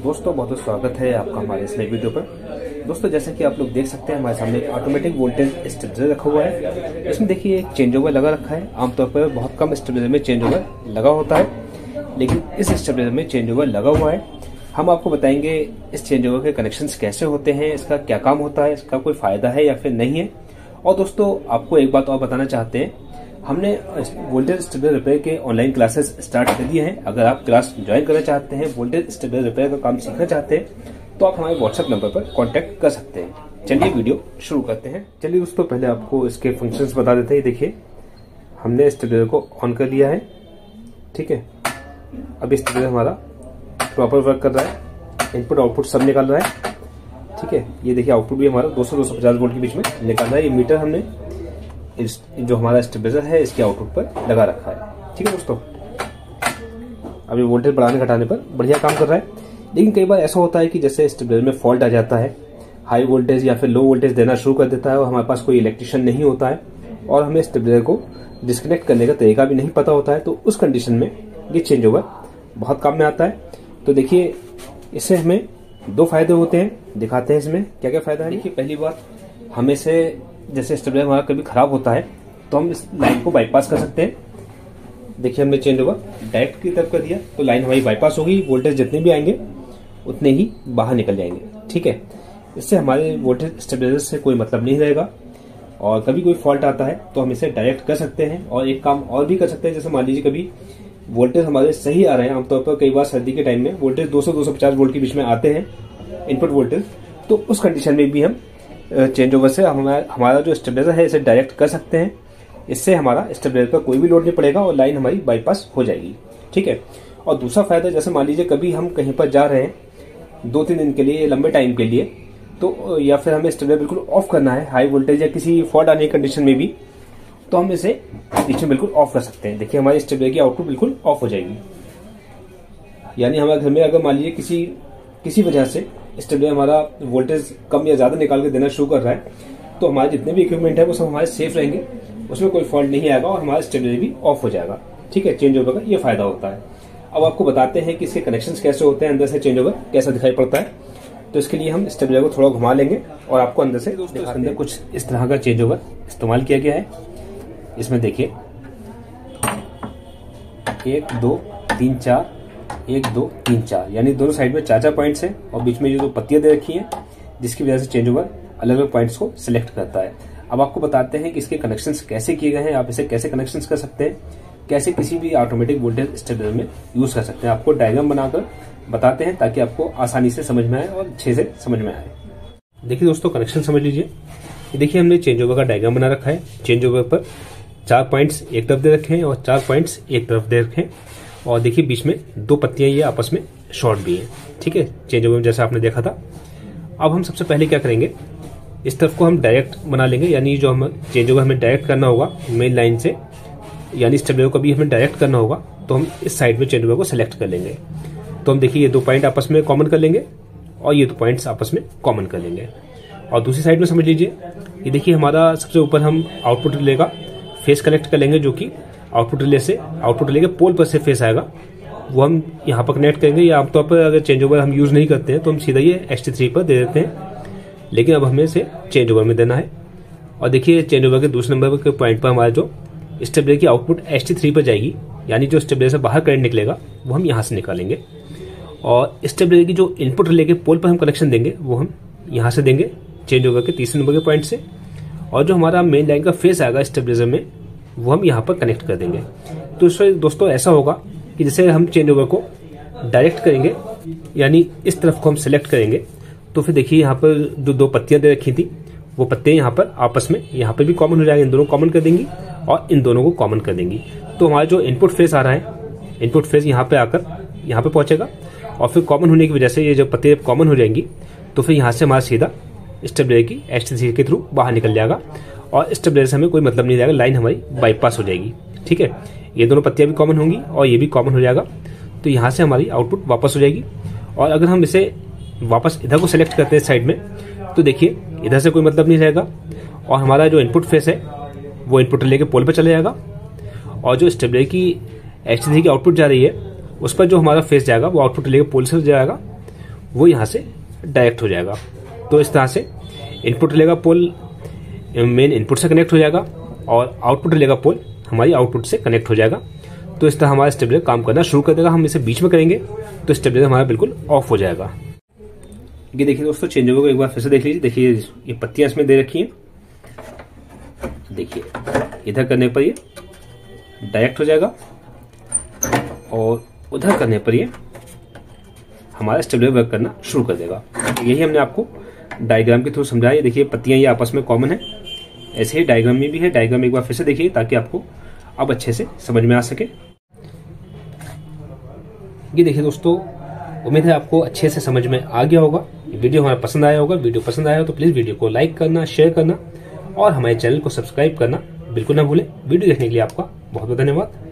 दोस्तों बहुत बहुत स्वागत है आपका हमारे इस नई वीडियो पर। दोस्तों जैसे कि आप लोग देख सकते हैं हमारे सामने एक ऑटोमेटिक वोल्टेज स्टेबलाइजर रखा हुआ है। इसमें देखिए एक चेंज ओवर लगा रखा है। आमतौर पर बहुत कम स्टेबलाइजर में चेंज ओवर लगा होता है, लेकिन इस स्टेबलाइजर में चेंज ओवर लगा हुआ है। हम आपको बताएंगे इस चेंज ओवर के कनेक्शंस कैसे होते हैं, इसका क्या काम होता है, इसका कोई फायदा है या फिर नहीं है। और दोस्तों आपको एक बात और बताना चाहते हैं, हमने वोल्टेज स्टेबलाइजर रिपेयर के ऑनलाइन क्लासेस स्टार्ट कर दिए हैं। अगर आप क्लास ज्वाइन करना चाहते हैं, वोल्टेज स्टेबलाइजर रिपेयर का काम सीखना चाहते हैं, तो आप हमारे व्हाट्सएप नंबर पर कांटेक्ट कर सकते हैं। चलिए वीडियो शुरू करते हैं। चलिए दोस्तों पहले आपको इसके फंक्शंस बता देते हैं। देखिए हमने स्टेबलाइजर को ऑन कर लिया है, ठीक है। अब स्टेबलाइजर हमारा प्रॉपर वर्क कर रहा है, इनपुट आउटपुट सब निकाल रहा है, ठीक है। ये देखिए आउटपुट भी हमारा 200-250 वोल्ट के बीच में निकाल रहा है। ये मीटर हमने जो हमारा स्टेबलाइजर है इसके आउटपुट पर लगा रखा है, ठीक है दोस्तों। अभी वोल्टेज बढ़ाने घटाने पर बढ़िया काम कर रहा है। लेकिन कई बार ऐसा होता है कि जैसे स्टेबलाइजर में फॉल्ट आ जाता है, हाई वोल्टेज या फिर लो वोल्टेज देना शुरू कर देता है और हमारे पास कोई इलेक्ट्रिशियन नहीं होता है और हमें स्टेबलाइजर को डिस्कनेक्ट करने का तरीका भी नहीं पता होता है, तो उस कंडीशन में ये चेंज ओवर बहुत काम में आता है। तो देखिए इससे हमें दो फायदे होते हैं, दिखाते हैं इसमें क्या क्या फायदा है। देखिए पहली बात, हमें से जैसे स्टेबलाइजर हमारा कभी खराब होता है तो हम इस लाइन को बाईपास कर सकते हैं। देखिए हमने चेंज ओवर डायरेक्ट की तरफ कर दिया तो लाइन हमारी बाईपास होगी, वोल्टेज जितने भी आएंगे उतने ही बाहर निकल जाएंगे, ठीक है। इससे हमारे वोल्टेज स्टेबलाइजर से कोई मतलब नहीं रहेगा और कभी कोई फॉल्ट आता है तो हम इसे डायरेक्ट कर सकते हैं। और एक काम और भी कर सकते हैं, जैसे मान लीजिए कभी वोल्टेज हमारे सही आ रहे हैं, आमतौर पर कई बार सर्दी के टाइम में वोल्टेज 200-250 वोल्ट के बीच में आते हैं इनपुट वोल्टेज, तो उस कंडीशन में भी हम चेंज ओवर से हमारा जो स्टेबलाइजर है इसे डायरेक्ट कर सकते हैं। इससे हमारा स्टेबलाइजर पर कोई भी लोड नहीं पड़ेगा और लाइन हमारी बाईपास हो जाएगी, ठीक है। और दूसरा फायदा, जैसे मान लीजिए कभी हम कहीं पर जा रहे हैं 2-3 दिन के लिए, लंबे टाइम के लिए, तो या फिर हमें स्टेबलाइजर बिल्कुल ऑफ करना है हाई वोल्टेज या किसी फॉल्ट आने की कंडीशन में भी, तो हम इसे बीच में बिल्कुल ऑफ कर सकते हैं। देखिए हमारी स्टेबलाइजर की आउटपुट बिल्कुल ऑफ हो जाएगी। यानी हमारे घर में अगर मान लीजिए किसी वजह से स्टेबलाइजर हमारा वोल्टेज कम या ज्यादा निकाल के देना शुरू कर रहा है, तो हमारे जितने भी इक्विपमेंट है वो सब हमारे सेफ रहेंगे, उसमें कोई फॉल्ट नहीं आएगा और हमारा स्टेबलाइजर भी ऑफ हो जाएगा, ठीक है। चेंज ओवर का ये फायदा होता है। अब आपको बताते हैं कि इसके कनेक्शंस कैसे होते हैं, अंदर से चेंज ओवर कैसा दिखाई पड़ता है। तो इसके लिए हम स्टेबलाइजर को थोड़ा घुमा लेंगे और आपको अंदर से अंदर कुछ इस तरह का चेंज ओवर इस्तेमाल किया गया है। इसमें देखिए 1 2 3 4 1 2 3 4, यानी दोनों साइड में 4-4 पॉइंट्स हैं और बीच में ये जो पत्तियां दे रखी हैं, जिसकी वजह से चेंज ओवर अलग अलग पॉइंट्स को सिलेक्ट करता है। अब आपको बताते हैं कि इसके कनेक्शंस कैसे किए गए हैं, आप इसे कैसे कनेक्शंस कर सकते हैं, कैसे किसी भी ऑटोमेटिक वोल्टेज स्टेबलाइजर में यूज कर सकते हैं। आपको डायग्राम बनाकर बताते हैं ताकि आपको आसानी से समझ में आए और अच्छे से समझ में आए। देखिए दोस्तों कनेक्शन समझ लीजिए। देखिए हमने चेंज ओवर का डायग्राम बना रखा है। चेंज ओवर पर 4 पॉइंट्स एक तरफ दे रखे हैं और 4 पॉइंट्स एक तरफ दे रखे हैं और देखिए बीच में 2 पत्तियां ये आपस में शॉर्ट भी हैं, ठीक है, चेंज ओवर में जैसा आपने देखा था। अब हम सबसे पहले क्या करेंगे, इस तरफ को हम डायरेक्ट बना लेंगे, यानी जो हम चेंज ओवर हमें डायरेक्ट करना होगा मेन लाइन से, यानी स्टेबलाइजर को भी हमें डायरेक्ट करना होगा, तो हम इस साइड में चेंज ओवर को सिलेक्ट कर लेंगे। तो हम देखिए ये 2 पॉइंट आपस में कॉमन कर लेंगे और ये 2 पॉइंट्स आपस में कॉमन कर लेंगे। और दूसरी साइड में समझ लीजिए, ये देखिए हमारा सबसे ऊपर हम आउटपुट रिले का फेस कलेक्ट कर लेंगे, जो कि आउटपुट रिले के पोल पर से फेस आएगा, वो हम यहाँ पर कनेक्ट करेंगे। या आमतौर पर अगर चेंज ओवर हम यूज नहीं करते हैं तो हम सीधा ये HT3 पर दे देते हैं, लेकिन अब हमें इसे चेंज ओवर में देना है। और देखिए चेंज ओवर के दूसरे नंबर के पॉइंट पर हमारा जो स्टेबलाइजर की आउटपुट HT3 पर जाएगी, यानी जो स्टेबलाइजर से बाहर करंट निकलेगा वो हम यहाँ से निकालेंगे। और स्टेबलाइजर की जो इनपुट रिले के पोल पर हम कनेक्शन देंगे वो हम यहाँ से देंगे चेंज ओवर के तीसरे नंबर के पॉइंट से। और जो हमारा मेन लाइन का फेस आएगा स्टेबलाइजर में वो हम यहाँ पर कनेक्ट कर देंगे। तो इसमें दोस्तों ऐसा होगा कि जैसे हम चेंज ओवर को डायरेक्ट करेंगे, यानी इस तरफ को हम सिलेक्ट करेंगे, तो फिर देखिए यहाँ पर जो 2 पत्तियां दे रखी थी वो पत्तियां यहाँ पर आपस में यहाँ पर भी कॉमन हो जाएंगे, इन दोनों कॉमन कर देंगी और इन दोनों को कॉमन कर देंगी। तो हमारा जो इनपुट फेस आ रहा है, इनपुट फेस यहाँ पे आकर यहाँ पे पहुंचेगा और फिर कॉमन होने की वजह से ये जो पत्तियां कॉमन हो जाएंगी तो फिर यहाँ से हमारा सीधा स्टेबलाइजर की HT3 के थ्रू बाहर निकल जाएगा और स्टेबलाइजर से हमें कोई मतलब नहीं रहेगा, लाइन हमारी बाईपास हो जाएगी, ठीक है। ये दोनों पत्तियां भी कॉमन होंगी और ये भी कॉमन हो जाएगा, तो यहाँ से हमारी आउटपुट वापस हो जाएगी। और अगर हम इसे वापस इधर को सिलेक्ट करते हैं साइड में, तो देखिए इधर से कोई मतलब नहीं रहेगा और हमारा जो इनपुट फेस है वो इनपुट रिले के पोल पर चले जाएगा और जो स्टेबलाइजर की HT3 की आउटपुट जा रही है उस पर जो हमारा फेस जाएगा वो आउटपुट रिले के पोल से जाएगा वो यहाँ से डायरेक्ट हो जाएगा। तो इस तरह से इनपुट रिले का पोल मेन इनपुट से कनेक्ट हो जाएगा और आउटपुट रिले का पोल हमारी आउटपुट से कनेक्ट हो जाएगा। तो इस तरह हमारा स्टेबलाइजर काम करना शुरू कर देगा। हम इसे बीच में करेंगे तो स्टेबलाइजर हमारा बिल्कुल ऑफ हो जाएगा। ये देखिए दोस्तों, चेंज ओवर को एक बार फिर से देख लीजिए। देखिए ये पत्तियां इसमें दे रखी हैं। देखिए इधर करने पर ये डायरेक्ट हो जाएगा और उधर करने पर ये हमारा स्टेबलाइजर वर्क करना शुरू कर देगा। यही हमने आपको डायग्राम के थ्रू समझाया। देखिए पत्तियां ये आपस में कॉमन है, ऐसे ही डायग्राम में भी है। डायग्राम एक बार फिर से देखिए ताकि आपको अब अच्छे से समझ में आ सके। ये देखिए दोस्तों, उम्मीद है आपको अच्छे से समझ में आ गया होगा। वीडियो हमारा पसंद आया होगा। वीडियो पसंद आया हो तो प्लीज वीडियो को लाइक करना, शेयर करना और हमारे चैनल को सब्सक्राइब करना बिल्कुल ना भूलें। वीडियो देखने के लिए आपका बहुत बहुत धन्यवाद।